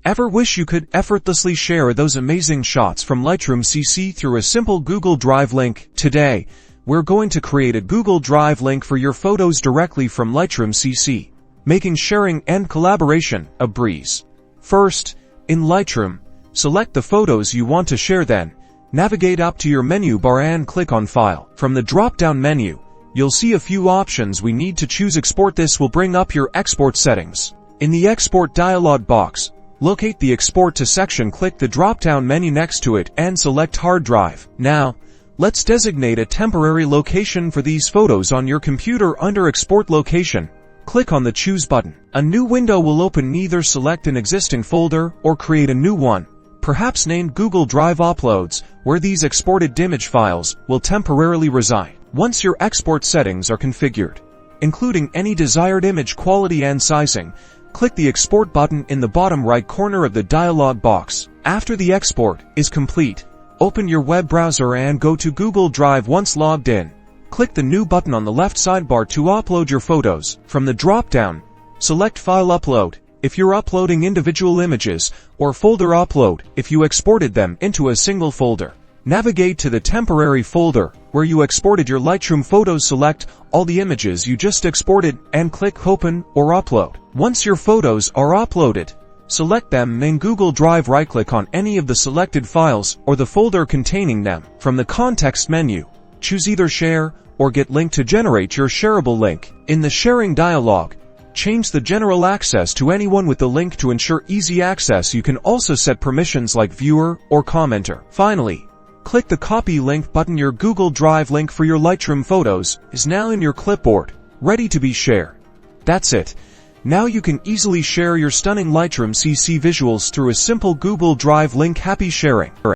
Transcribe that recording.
Ever wish you could effortlessly share those amazing shots from Lightroom CC through a simple Google Drive link? Today, we're going to create a Google Drive link for your photos directly from Lightroom CC, making sharing and collaboration a breeze. First, in Lightroom, select the photos you want to share, then navigate up to your menu bar and click on File. From the drop-down menu, you'll see a few options. We need to choose Export. This will bring up your export settings. In the Export dialog box, locate the Export to section, click the drop-down menu next to it and select Hard Drive. Now, let's designate a temporary location for these photos on your computer. Under Export Location, click on the Choose button. A new window will open. Either select an existing folder or create a new one, perhaps named Google Drive Uploads, where these exported image files will temporarily reside. Once your export settings are configured, including any desired image quality and sizing, click the Export button in the bottom right corner of the dialog box. After the export is complete, open your web browser and go to Google Drive. Once logged in, click the New button on the left sidebar to upload your photos. From the drop-down, select File Upload if you're uploading individual images, or Folder Upload if you exported them into a single folder. Navigate to the temporary folder where you exported your Lightroom photos. Select all the images you just exported and click Open or Upload. Once your photos are uploaded, select them in Google Drive. Right-click on any of the selected files or the folder containing them. From the context menu, choose either Share or Get Link to generate your shareable link. In the Sharing dialog, change the general access to anyone with the link to ensure easy access. You can also set permissions like viewer or commenter. Finally, click the Copy Link button. Your Google Drive link for your Lightroom photos is now in your clipboard, ready to be shared. That's it. Now you can easily share your stunning Lightroom CC visuals through a simple Google Drive link. Happy sharing!